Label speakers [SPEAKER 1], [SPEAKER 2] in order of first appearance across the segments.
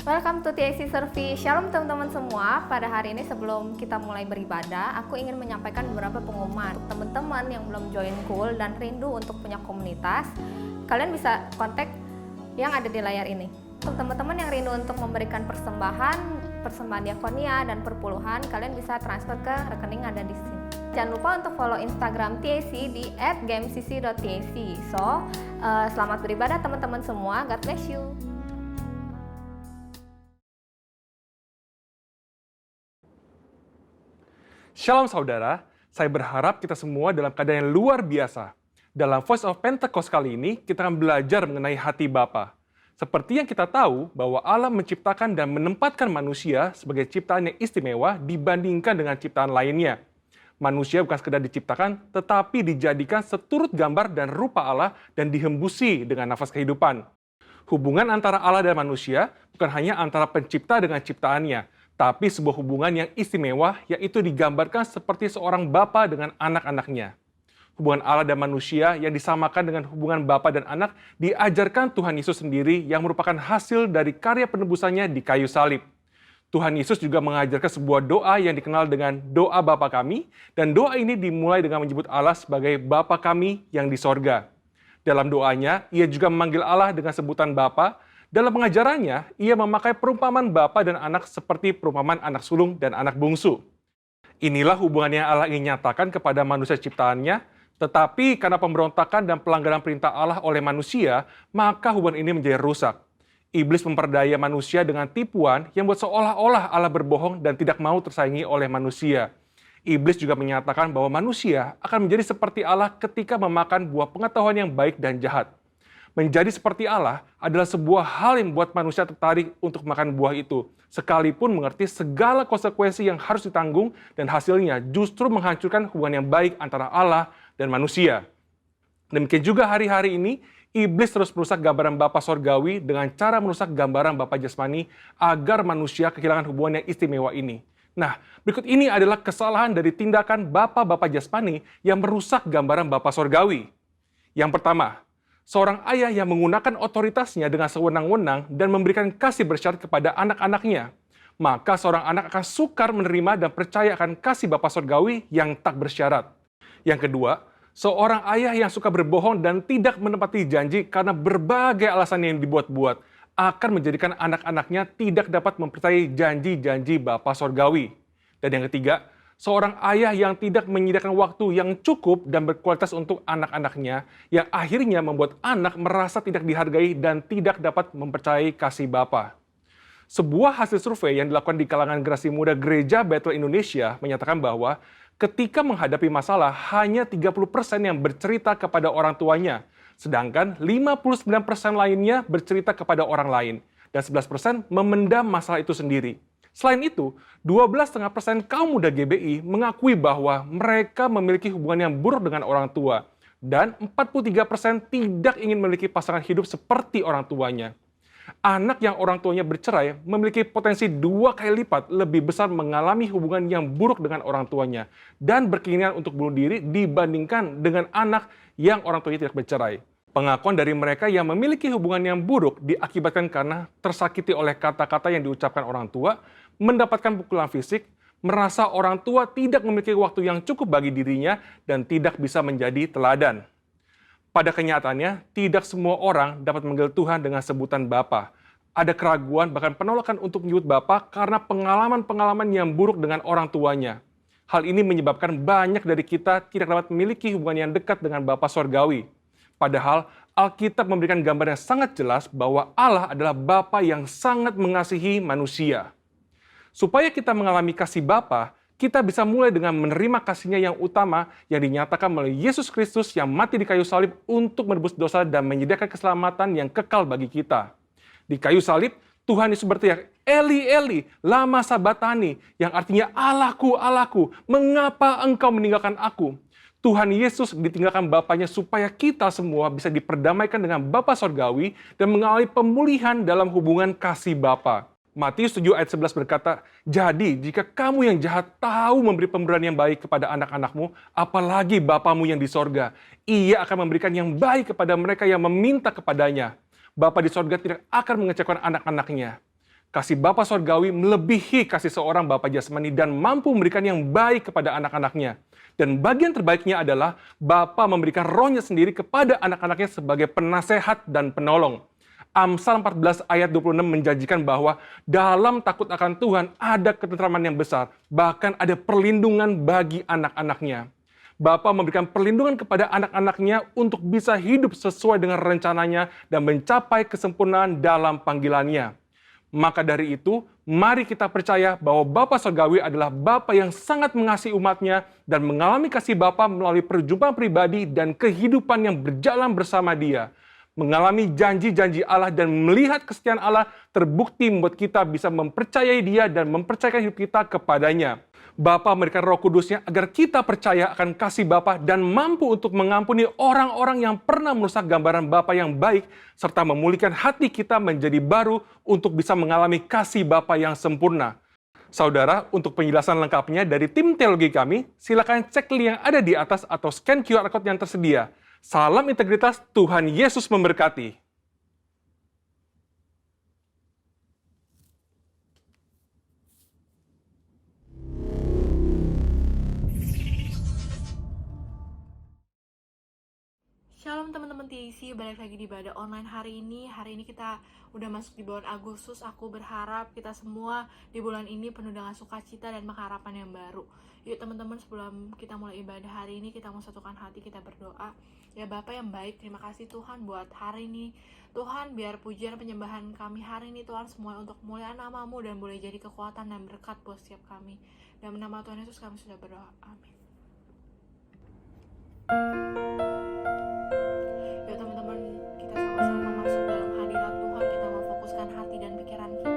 [SPEAKER 1] Welcome to TAC Service. Shalom teman-teman semua. Pada hari ini sebelum kita mulai beribadah, aku ingin menyampaikan beberapa pengumuman. Untuk teman-teman yang belum join Cool dan rindu untuk punya komunitas, kalian bisa kontak yang ada di layar ini. Untuk teman-teman yang rindu untuk memberikan persembahan diakonia dan perpuluhan, kalian bisa transfer ke rekening ada di sini. Jangan lupa untuk follow Instagram TAC di @gamecc.tac. Selamat beribadah teman-teman semua. God bless you.
[SPEAKER 2] Shalom saudara, saya berharap kita semua dalam keadaan yang luar biasa. Dalam Voice of Pentecost kali ini, kita akan belajar mengenai hati Bapa. Seperti yang kita tahu bahwa Allah menciptakan dan menempatkan manusia sebagai ciptaan yang istimewa dibandingkan dengan ciptaan lainnya. Manusia bukan sekedar diciptakan, tetapi dijadikan seturut gambar dan rupa Allah dan dihembusi dengan nafas kehidupan. Hubungan antara Allah dan manusia bukan hanya antara pencipta dengan ciptaannya, tapi sebuah hubungan yang istimewa, yaitu digambarkan seperti seorang bapa dengan anak-anaknya. Hubungan Allah dan manusia yang disamakan dengan hubungan bapa dan anak diajarkan Tuhan Yesus sendiri yang merupakan hasil dari karya penebusannya di kayu salib. Tuhan Yesus juga mengajarkan sebuah doa yang dikenal dengan doa Bapa kami, dan doa ini dimulai dengan menyebut Allah sebagai Bapa kami yang di sorga. Dalam doanya, ia juga memanggil Allah dengan sebutan Bapa. Dalam pengajarannya, ia memakai perumpamaan bapa dan anak seperti perumpamaan anak sulung dan anak bungsu. Inilah hubungan yang Allah ingin nyatakan kepada manusia ciptaannya, tetapi karena pemberontakan dan pelanggaran perintah Allah oleh manusia, maka hubungan ini menjadi rusak. Iblis memperdaya manusia dengan tipuan yang buat seolah-olah Allah berbohong dan tidak mau tersaingi oleh manusia. Iblis juga menyatakan bahwa manusia akan menjadi seperti Allah ketika memakan buah pengetahuan yang baik dan jahat. Menjadi seperti Allah adalah sebuah hal yang membuat manusia tertarik untuk makan buah itu, sekalipun mengerti segala konsekuensi yang harus ditanggung dan hasilnya justru menghancurkan hubungan yang baik antara Allah dan manusia. Demikian juga hari-hari ini, iblis terus merusak gambaran Bapa Sorgawi dengan cara merusak gambaran Bapa Jasmani agar manusia kehilangan hubungan yang istimewa ini. Nah, berikut ini adalah kesalahan dari tindakan Bapa Jasmani yang merusak gambaran Bapa Sorgawi. Yang pertama, seorang ayah yang menggunakan otoritasnya dengan sewenang-wenang dan memberikan kasih bersyarat kepada anak-anaknya, maka seorang anak akan sukar menerima dan percaya akan kasih Bapa Sorgawi yang tak bersyarat. Yang kedua, seorang ayah yang suka berbohong dan tidak menepati janji karena berbagai alasan yang dibuat-buat akan menjadikan anak-anaknya tidak dapat mempercayai janji-janji Bapa Sorgawi. Dan yang ketiga, seorang ayah yang tidak menyediakan waktu yang cukup dan berkualitas untuk anak-anaknya, yang akhirnya membuat anak merasa tidak dihargai dan tidak dapat mempercayai kasih Bapa. Sebuah hasil survei yang dilakukan di kalangan generasi muda Gereja Bethel Indonesia menyatakan bahwa ketika menghadapi masalah, hanya 30% yang bercerita kepada orang tuanya, sedangkan 59% lainnya bercerita kepada orang lain, dan 11% memendam masalah itu sendiri. Selain itu, 12,5% kaum muda GBI mengakui bahwa mereka memiliki hubungan yang buruk dengan orang tua, dan 43% tidak ingin memiliki pasangan hidup seperti orang tuanya. Anak yang orang tuanya bercerai memiliki potensi 2 kali lipat lebih besar mengalami hubungan yang buruk dengan orang tuanya dan berkeinginan untuk bunuh diri dibandingkan dengan anak yang orang tuanya tidak bercerai. Pengakuan dari mereka yang memiliki hubungan yang buruk diakibatkan karena tersakiti oleh kata-kata yang diucapkan orang tua, mendapatkan pukulan fisik, merasa orang tua tidak memiliki waktu yang cukup bagi dirinya, dan tidak bisa menjadi teladan. Pada kenyataannya, tidak semua orang dapat memanggil Tuhan dengan sebutan Bapa. Ada keraguan bahkan penolakan untuk menyebut Bapa karena pengalaman-pengalaman yang buruk dengan orang tuanya. Hal ini menyebabkan banyak dari kita tidak dapat memiliki hubungan yang dekat dengan Bapa Sorgawi. Padahal Alkitab memberikan gambar yang sangat jelas bahwa Allah adalah Bapa yang sangat mengasihi manusia. Supaya kita mengalami kasih Bapa, kita bisa mulai dengan menerima kasihnya yang utama yang dinyatakan melalui Yesus Kristus yang mati di kayu salib untuk menebus dosa dan menyediakan keselamatan yang kekal bagi kita. Di kayu salib, Tuhan Yesus berteriak, Eli, Eli, lama sabatani, yang artinya Allahku, Allahku, mengapa engkau meninggalkan aku? Tuhan Yesus ditinggalkan Bapanya supaya kita semua bisa diperdamaikan dengan Bapa Sorgawi dan mengalami pemulihan dalam hubungan kasih Bapa. Matius 7 ayat 11 berkata, jadi jika kamu yang jahat tahu memberi pemberian yang baik kepada anak-anakmu, apalagi Bapamu yang di sorga, ia akan memberikan yang baik kepada mereka yang meminta kepadanya. Bapa di sorga tidak akan mengecewakan anak-anaknya. Kasih Bapa Sorgawi melebihi kasih seorang Bapa jasmani dan mampu memberikan yang baik kepada anak-anaknya. Dan bagian terbaiknya adalah Bapa memberikan rohnya sendiri kepada anak-anaknya sebagai penasehat dan penolong. Amsal 14 ayat 26 menjanjikan bahwa dalam takut akan Tuhan ada ketentraman yang besar, bahkan ada perlindungan bagi anak-anaknya. Bapa memberikan perlindungan kepada anak-anaknya untuk bisa hidup sesuai dengan rencananya dan mencapai kesempurnaan dalam panggilannya. Maka dari itu, mari kita percaya bahwa Bapa Sorgawi adalah Bapa yang sangat mengasihi umatnya dan mengalami kasih Bapa melalui perjumpaan pribadi dan kehidupan yang berjalan bersama Dia. Mengalami janji-janji Allah dan melihat kesetiaan Allah terbukti membuat kita bisa mempercayai Dia dan mempercayakan hidup kita kepadanya. Bapa memberikan Roh Kudus-Nya agar kita percaya akan kasih Bapa dan mampu untuk mengampuni orang-orang yang pernah merusak gambaran Bapa yang baik serta memulihkan hati kita menjadi baru untuk bisa mengalami kasih Bapa yang sempurna. Saudara, untuk penjelasan lengkapnya dari tim teologi kami, silakan cek link yang ada di atas atau scan QR Code yang tersedia. Salam integritas, Tuhan Yesus memberkati.
[SPEAKER 3] Shalom teman-teman TAC, balik lagi di ibadah online hari ini. Hari ini kita udah masuk di bulan Agustus. Aku berharap kita semua di bulan ini penuh dengan sukacita dan pengharapan yang baru. Yuk teman-teman, sebelum kita mulai ibadah hari ini, kita mau satukan hati, kita berdoa. Ya Bapa yang baik, terima kasih Tuhan buat hari ini. Tuhan, biar pujian penyembahan kami hari ini Tuhan semuanya untuk kemuliaan nama-Mu dan boleh jadi kekuatan dan berkat buat setiap kami. Dalam nama Tuhan Yesus kami sudah berdoa. Amin. Ya teman-teman, kita sama-sama masuk dalam hadirat Tuhan. Kita mau fokuskan hati dan pikiran kita.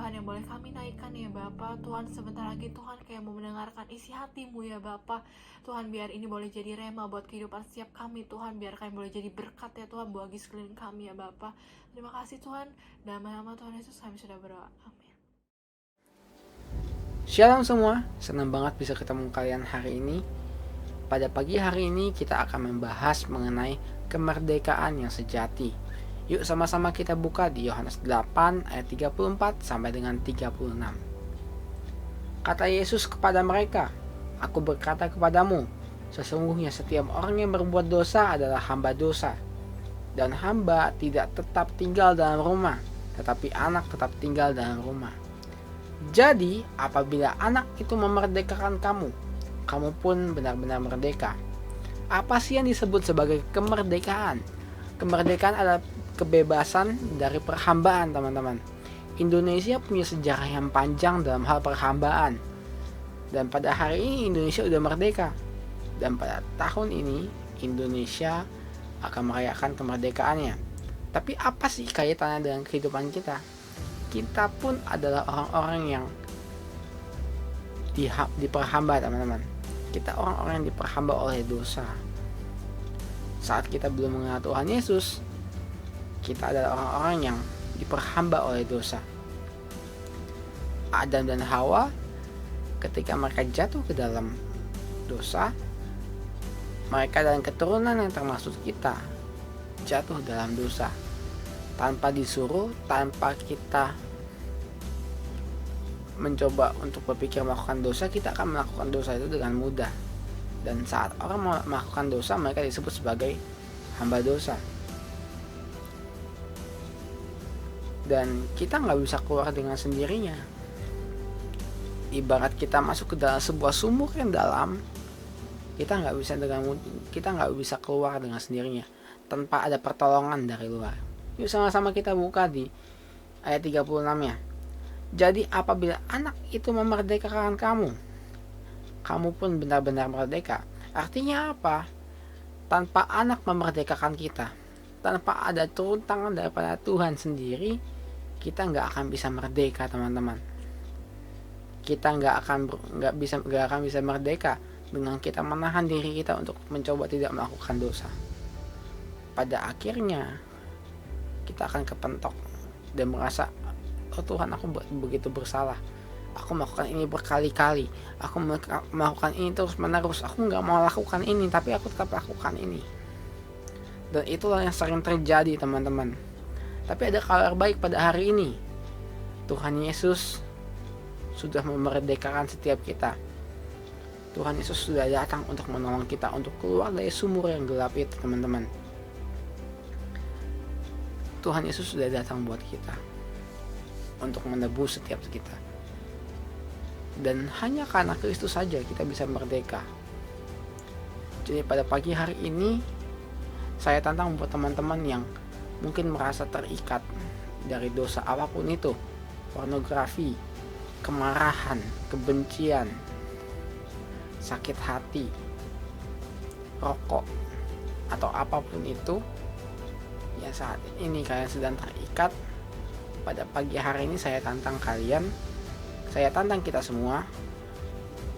[SPEAKER 3] penyembahan yang boleh kami naikkan ya Bapa. Tuhan, sebentar lagi Tuhan kayak mau mendengarkan isi hatimu ya Bapa. Tuhan, biar ini boleh jadi rema buat kehidupan setiap kami Tuhan. Biar kami boleh jadi berkat ya Tuhan bagi sekeliling kami ya Bapa. Terima kasih Tuhan. Dalam nama Tuhan Yesus kami sudah berdoa. Amin.
[SPEAKER 4] Shalom semua, senang banget bisa ketemu kalian hari ini. Pada pagi hari ini kita akan membahas mengenai kemerdekaan yang sejati. Yuk sama-sama kita buka di Yohanes 8 ayat 34 sampai dengan 36. Kata Yesus kepada mereka, "Aku berkata kepadamu, sesungguhnya setiap orang yang berbuat dosa adalah hamba dosa. Dan hamba tidak tetap tinggal dalam rumah, tetapi anak tetap tinggal dalam rumah. Jadi, apabila anak itu memerdekakan kamu, kamu pun benar-benar merdeka." Apa sih yang disebut sebagai kemerdekaan? Kemerdekaan adalah kebebasan dari perhambaan, teman-teman. Indonesia punya sejarah yang panjang dalam hal perhambaan. Dan pada hari ini Indonesia sudah merdeka. Dan pada tahun ini Indonesia akan merayakan kemerdekaannya. Tapi apa sih kaitannya dengan kehidupan kita? Kita pun adalah orang-orang yang diperhamba, teman-teman. Kita orang-orang yang diperhamba oleh dosa. Saat kita belum mengenal Tuhan Yesus, kita adalah orang-orang yang diperhamba oleh dosa. Adam dan Hawa ketika mereka jatuh ke dalam dosa, mereka dan keturunan yang termasuk kita jatuh dalam dosa. Tanpa disuruh, tanpa kita mencoba untuk berpikir melakukan dosa, kita akan melakukan dosa itu dengan mudah. Dan saat orang melakukan dosa, mereka disebut sebagai hamba dosa. Dan kita nggak bisa keluar dengan sendirinya. Ibarat kita masuk ke dalam sebuah sumur yang dalam, kita nggak bisa keluar dengan sendirinya tanpa ada pertolongan dari luar. Yuk sama-sama kita buka di ayat 36-nya. Jadi apabila anak itu memerdekakan kamu, kamu pun benar-benar merdeka. Artinya apa? Tanpa anak memerdekakan kita, tanpa ada turun tangan daripada Tuhan sendiri, kita nggak akan bisa merdeka, teman-teman. Kita nggak akan bisa merdeka dengan kita menahan diri kita untuk mencoba tidak melakukan dosa. Pada akhirnya kita akan kepentok dan merasa, oh Tuhan, aku begitu bersalah. Aku melakukan ini berkali-kali. Aku melakukan ini terus menerus. Aku nggak mau lakukan ini, tapi aku tetap lakukan ini. Dan itulah yang sering terjadi, teman-teman. Tapi ada kabar baik pada hari ini. Tuhan Yesus sudah memerdekakan setiap kita. Tuhan Yesus sudah datang untuk menolong kita untuk keluar dari sumur yang gelap itu, teman-teman. Tuhan Yesus sudah datang buat kita untuk menebus setiap kita. Dan hanya karena Kristus saja kita bisa merdeka. Jadi pada pagi hari ini saya tantang buat teman-teman yang mungkin merasa terikat dari dosa apapun itu, pornografi, kemarahan, kebencian, sakit hati, rokok, atau apapun itu yang saat ini kalian sedang terikat. Pada pagi hari ini saya tantang kita semua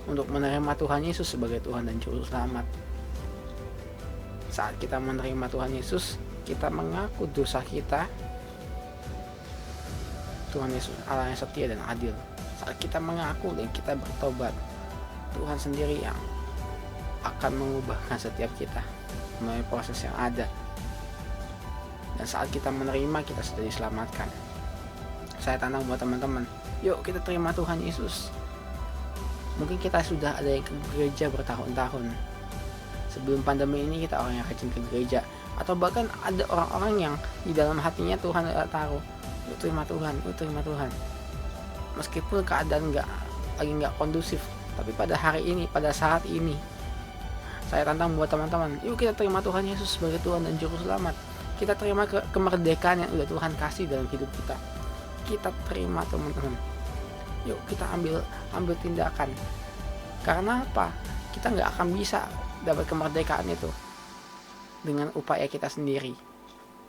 [SPEAKER 4] untuk menerima Tuhan Yesus sebagai Tuhan dan Juru Selamat. Saat kita menerima Tuhan Yesus, kita mengaku dosa kita. Tuhan Yesus Allah yang setia dan adil. Saat kita mengaku dan kita bertobat, Tuhan sendiri yang akan mengubahkan setiap kita melalui proses yang ada. Dan saat kita menerima, kita sudah diselamatkan. Saya tantang buat teman-teman, yuk kita terima Tuhan Yesus. Mungkin kita sudah ada yang ke gereja bertahun-tahun. Sebelum pandemi ini kita orang yang rajin ke gereja. Atau bahkan ada orang-orang yang di dalam hatinya Tuhan taruh, yuk terima Tuhan, yuk terima Tuhan. Meskipun keadaan lagi nggak kondusif, tapi pada hari ini, pada saat ini, saya tantang buat teman-teman, yuk kita terima Tuhan Yesus sebagai Tuhan dan Juru Selamat. Kita terima kemerdekaan yang udah Tuhan kasih dalam hidup kita. Kita terima, teman-teman. Yuk kita ambil tindakan. Karena apa? Kita nggak akan bisa dapat kemerdekaan itu dengan upaya kita sendiri.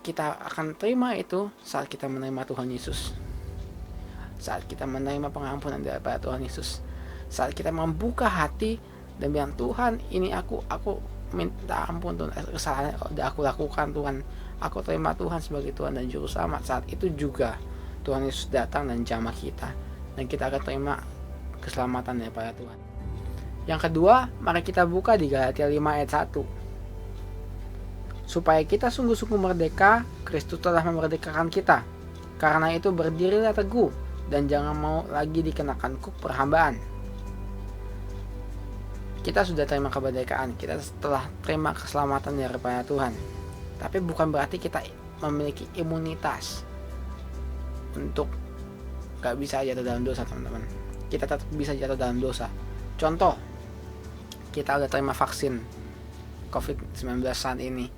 [SPEAKER 4] Kita akan terima itu saat kita menerima Tuhan Yesus. saat kita menerima pengampunan daripada Tuhan Yesus, saat kita membuka hati dan bilang, Tuhan, ini aku minta ampun Tuhan, kesalahan yang udah aku lakukan Tuhan, aku terima Tuhan sebagai Tuhan dan Juru Selamat. Saat itu juga Tuhan Yesus datang dan jamah kita, dan kita akan terima keselamatan daripada Tuhan. Yang kedua, mari kita buka di Galatia 5 ayat 1. Supaya kita sungguh-sungguh merdeka, Kristus telah memerdekakan kita. Karena itu berdirilah teguh, dan jangan mau lagi dikenakan kuk perhambaan. Kita sudah terima kemerdekaan, kita telah terima keselamatan daripada Tuhan. Tapi bukan berarti kita memiliki imunitas untuk gak bisa jatuh dalam dosa, teman-teman. Kita tetap bisa jatuh dalam dosa. Contoh, kita udah terima vaksin COVID-19 saat ini,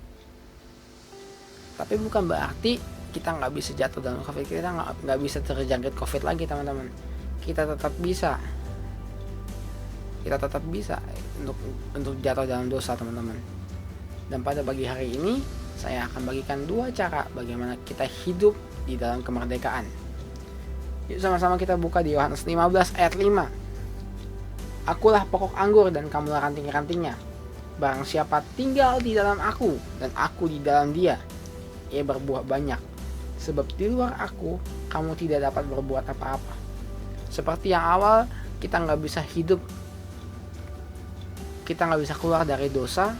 [SPEAKER 4] tapi bukan berarti kita nggak bisa jatuh dalam COVID, kita nggak bisa terjangkit COVID lagi, teman-teman. Kita tetap bisa untuk jatuh dalam dosa, teman-teman. Dan pada pagi hari ini saya akan bagikan 2 cara bagaimana kita hidup di dalam kemerdekaan. Yuk sama-sama kita buka di Yohanes 15 ayat 5. Akulah pokok anggur dan kamulah ranting-rantingnya. Barang siapa tinggal di dalam aku dan aku di dalam dia, ia berbuah banyak. Sebab di luar aku, kamu tidak dapat berbuat apa-apa. Seperti yang awal, kita nggak bisa hidup, kita nggak bisa keluar dari dosa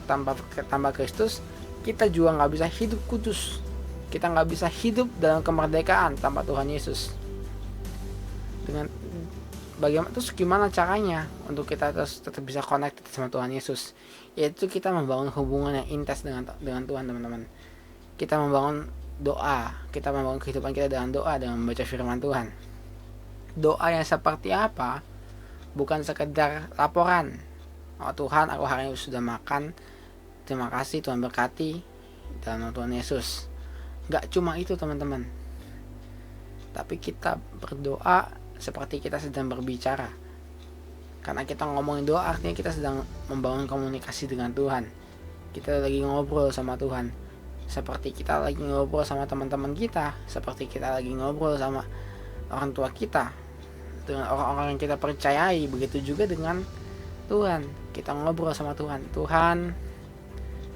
[SPEAKER 4] tanpa Kristus. Kita juga nggak bisa hidup kudus. Kita nggak bisa hidup dalam kemerdekaan tanpa Tuhan Yesus. Terus gimana caranya untuk kita terus tetap bisa connected sama Tuhan Yesus? Yaitu kita membangun hubungan yang intens dengan Tuhan, teman-teman. Kita membangun doa, kita membangun kehidupan kita dengan doa, dengan membaca firman Tuhan. Doa yang seperti apa? Bukan sekedar laporan, oh Tuhan, aku hari ini sudah makan, terima kasih, Tuhan berkati, dalam nama Tuhan Yesus. Gak cuma itu, teman-teman, tapi kita berdoa seperti kita sedang berbicara. Karena kita ngomongin doa, artinya kita sedang membangun komunikasi dengan Tuhan. Kita lagi ngobrol sama Tuhan, seperti kita lagi ngobrol sama teman-teman kita, seperti kita lagi ngobrol sama orang tua kita, dengan orang-orang yang kita percayai. Begitu juga dengan Tuhan, kita ngobrol sama Tuhan. Tuhan,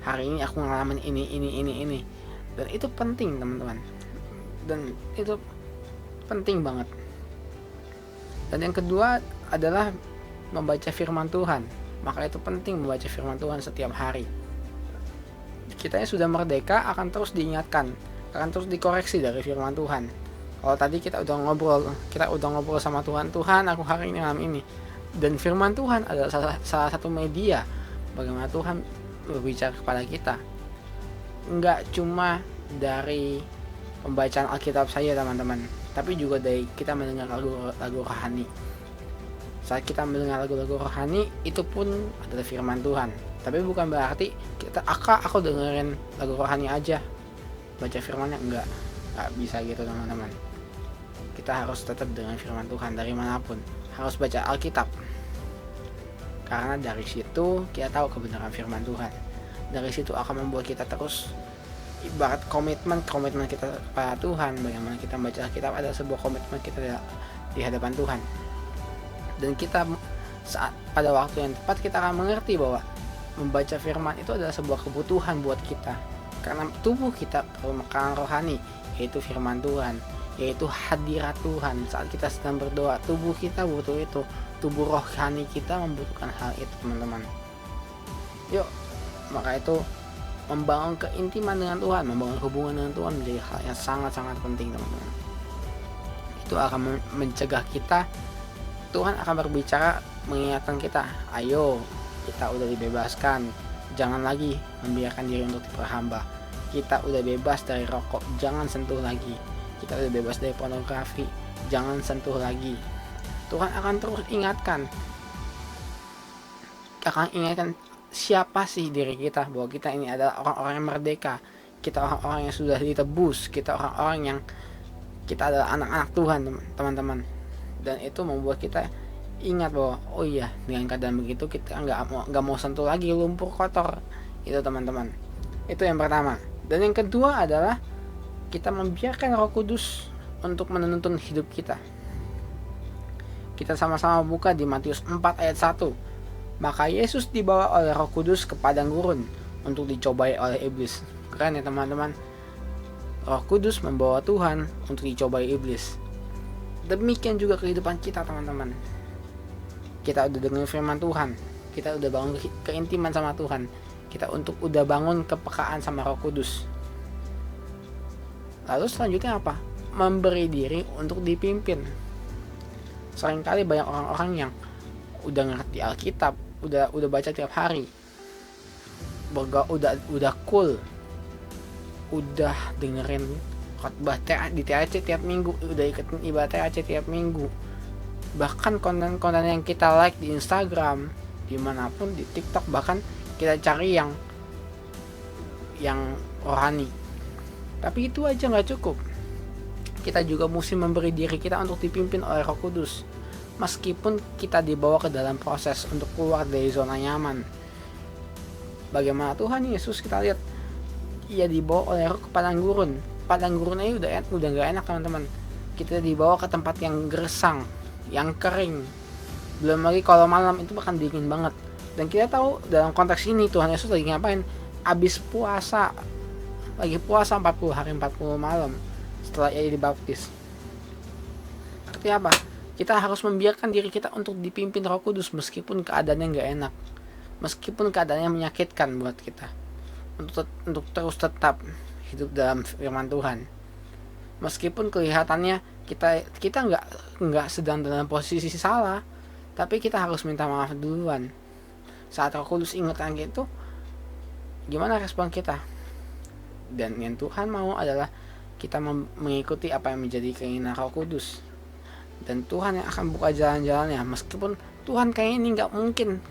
[SPEAKER 4] hari ini aku ngalamin ini. Dan itu penting, teman-teman. Dan itu penting banget. Dan yang kedua adalah membaca firman Tuhan. Maka itu penting membaca firman Tuhan setiap hari. Kita yang sudah merdeka akan terus diingatkan, akan terus dikoreksi dari firman Tuhan. Kalau tadi kita udah ngobrol sama Tuhan, Tuhan, aku hari ini ngalamin ini. Dan firman Tuhan adalah salah satu media bagaimana Tuhan berbicara kepada kita. Enggak cuma dari pembacaan Alkitab saja, teman-teman, tapi juga dari kita mendengar lagu rohani. Saat kita mendengar lagu-lagu rohani, itu pun adalah firman Tuhan. Tapi bukan berarti aku dengerin lagu rohani aja, baca firmannya enggak bisa gitu, teman-teman. Kita harus tetap dengan firman Tuhan dari manapun, harus baca Alkitab, karena dari situ kita tahu kebenaran firman Tuhan. Dari situ akan membuat kita terus, ibarat komitmen kita kepada Tuhan. Bagaimana kita membaca Alkitab adalah sebuah komitmen kita di hadapan Tuhan. Dan kita saat pada waktu yang tepat kita akan mengerti bahwa membaca firman itu adalah sebuah kebutuhan buat kita. Karena tubuh kita perlu makanan rohani, yaitu firman Tuhan, yaitu hadirat Tuhan. Saat kita sedang berdoa, tubuh kita butuh itu. Tubuh rohani kita membutuhkan hal itu, teman-teman. Yuk, maka itu membangun keintiman dengan Tuhan, membangun hubungan dengan Tuhan menjadi hal yang sangat-sangat penting, teman-teman. Itu akan mencegah kita, Tuhan akan berbicara mengingatkan kita, ayo, kita udah dibebaskan, jangan lagi membiarkan diri untuk diperhamba. Kita udah bebas dari rokok, jangan sentuh lagi. Kita udah bebas dari pornografi, jangan sentuh lagi. Tuhan akan terus ingatkan siapa sih diri kita, bahwa kita ini adalah orang-orang yang merdeka, kita orang-orang yang sudah ditebus, kita orang-orang yang kita adalah anak-anak Tuhan, teman-teman. Dan itu membuat kita ingat bahwa oh iya, dengan keadaan begitu kita nggak mau sentuh lagi lumpur kotor itu, teman-teman. Itu yang pertama. Dan yang kedua adalah kita membiarkan Roh Kudus untuk menuntun hidup kita. Kita sama-sama buka di Matius 4 ayat 1. Maka Yesus dibawa oleh Roh Kudus ke padang gurun untuk dicobai oleh iblis. Keren ya teman-teman. Roh Kudus membawa Tuhan untuk dicobai iblis. Demikian juga kehidupan kita teman-teman. Kita udah dengar firman Tuhan, kita udah bangun keintiman sama Tuhan, kita udah bangun kepekaan sama Roh Kudus. Lalu selanjutnya apa? Memberi diri untuk dipimpin. Seringkali banyak orang-orang yang udah ngerti Alkitab, udah baca tiap hari, udah cool, udah dengerin khotbah di THC tiap minggu, udah ikutin ibadah THC tiap minggu, bahkan konten-konten yang kita like di Instagram, dimanapun, di TikTok, bahkan kita cari yang rohani. Tapi itu aja nggak cukup. Kita juga mesti memberi diri kita untuk dipimpin oleh Roh Kudus, meskipun kita dibawa ke dalam proses untuk keluar dari zona nyaman. Bagaimana Tuhan Yesus kita lihat, ia dibawa oleh Roh ke padang gurun. Padang gurun aja udah nggak enak teman-teman. Kita dibawa ke tempat yang gersang, yang kering. Belum lagi kalau malam itu bahkan dingin banget. Dan kita tahu dalam konteks ini Tuhan Yesus lagi ngapain? Abis puasa, lagi puasa 40 hari 40 malam setelah ia dibaptis. Artinya apa? Kita harus membiarkan diri kita untuk dipimpin Roh Kudus meskipun keadaannya nggak enak, meskipun keadaannya menyakitkan buat kita, untuk terus tetap hidup dalam firman Tuhan. Meskipun kelihatannya kita nggak sedang dalam posisi salah, tapi kita harus minta maaf duluan. Saat Roh Kudus ingatkan gitu, gimana respon kita? Dan yang Tuhan mau adalah kita mengikuti apa yang menjadi keinginan Roh Kudus. Dan Tuhan yang akan buka jalan-jalannya. Meskipun Tuhan kayak ini nggak mungkin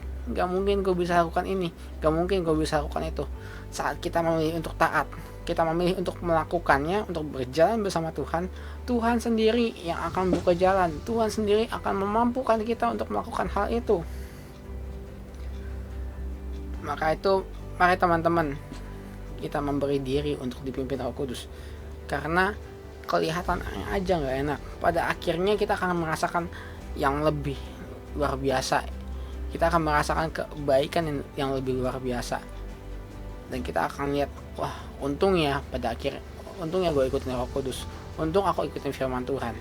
[SPEAKER 4] gue bisa lakukan ini, nggak mungkin gue bisa lakukan itu. Saat kita memilih untuk taat, kita memilih untuk melakukannya, untuk berjalan bersama Tuhan, Tuhan sendiri yang akan buka jalan. Tuhan sendiri akan memampukan kita untuk melakukan hal itu. Maka itu, mari teman-teman, kita memberi diri untuk dipimpin Roh Kudus. Karena kelihatan aja nggak enak, pada akhirnya kita akan merasakan yang lebih luar biasa. Kita akan merasakan kebaikan yang lebih luar biasa. Dan kita akan lihat, wah untungnya gue ikutin Roh Kudus, untung aku ikutin firman Tuhan.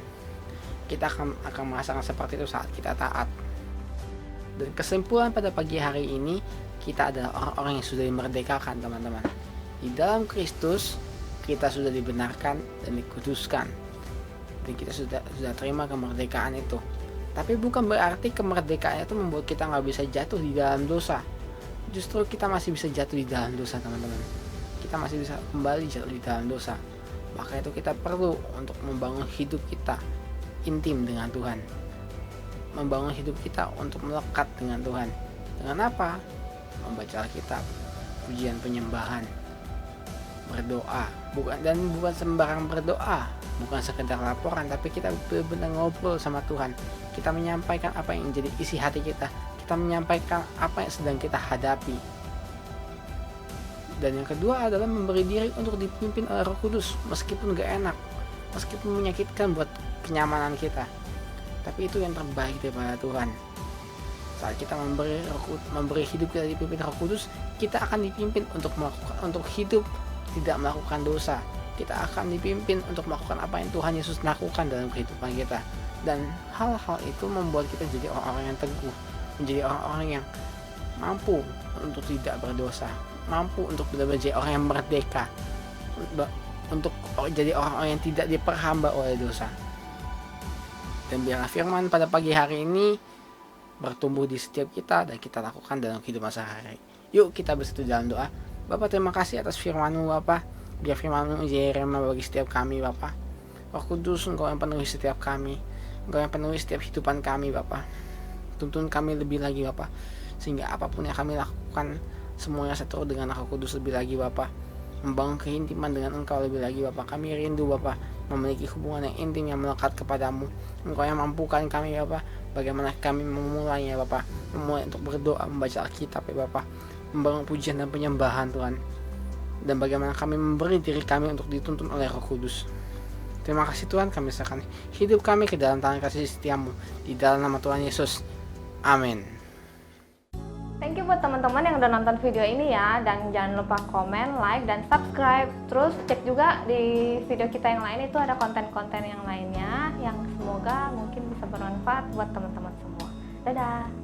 [SPEAKER 4] Kita akan merasakan seperti itu saat kita taat. Dan kesimpulan pada pagi hari ini, kita adalah orang-orang yang sudah dimerdekakan teman-teman. Di dalam Kristus kita sudah dibenarkan dan dikuduskan, dan kita sudah terima kemerdekaan itu. Tapi bukan berarti kemerdekaan itu membuat kita nggak bisa jatuh di dalam dosa. Justru kita masih bisa jatuh di dalam dosa teman-teman. Kita masih bisa kembali jatuh di dalam dosa. Maka itu kita perlu untuk membangun hidup kita intim dengan Tuhan, membangun hidup kita untuk melekat dengan Tuhan. Dengan apa? Membaca Alkitab, pujian penyembahan, berdoa, bukan sembarang berdoa, bukan sekedar laporan, tapi kita benar-benar ngobrol sama Tuhan. Kita menyampaikan apa yang menjadi isi hati kita menyampaikan apa yang sedang kita hadapi. Dan yang kedua adalah memberi diri untuk dipimpin oleh Roh Kudus, meskipun gak enak, meskipun menyakitkan buat kenyamanan kita, tapi itu yang terbaik daripada Tuhan. Saat kita memberi hidup kita dipimpin Roh Kudus, kita akan dipimpin untuk hidup tidak melakukan dosa. Kita akan dipimpin untuk melakukan apa yang Tuhan Yesus lakukan dalam kehidupan kita. Dan hal-hal itu membuat kita jadi orang-orang yang teguh, menjadi orang-orang yang mampu untuk tidak berdosa, mampu untuk benar-benar jadi orang yang merdeka, untuk jadi orang-orang yang tidak diperhamba oleh dosa. Dan biarlah firman pada pagi hari ini bertumbuh di setiap kita dan kita lakukan dalam kehidupan sehari-hari. Yuk kita bersatu dalam doa. Bapak, terima kasih atas firman-Mu Bapak. Biar firman-Mu menjadi rema bagi setiap kami Bapak. Roh Kudus, Engkau yang penuhi setiap kami, Engkau yang penuhi setiap hidupan kami Bapak. Tuntun kami lebih lagi Bapak, sehingga apapun yang kami lakukan semuanya seturut dengan Roh Kudus lebih lagi Bapak. Membangun keintiman dengan Engkau lebih lagi Bapak. Kami rindu Bapak memiliki hubungan yang intim yang melekat kepadamu. Engkau yang mampukan kami Bapak. Bagaimana kami memulainya Bapak, memulai untuk berdoa, membaca Alkitab ya Bapak, membangun pujian dan penyembahan Tuhan. Dan bagaimana kami memberi diri kami untuk dituntun oleh Roh Kudus. Terima kasih Tuhan, kami serahkan hidup kami ke dalam tangan kasih setiamu. Di dalam nama Tuhan Yesus. Amin.
[SPEAKER 1] Thank you buat teman-teman yang udah nonton video ini ya. Dan jangan lupa komen, like, dan subscribe. Terus cek juga di video kita yang lain, itu ada konten-konten yang lainnya yang semoga mungkin bisa bermanfaat buat teman-teman semua. Dadah!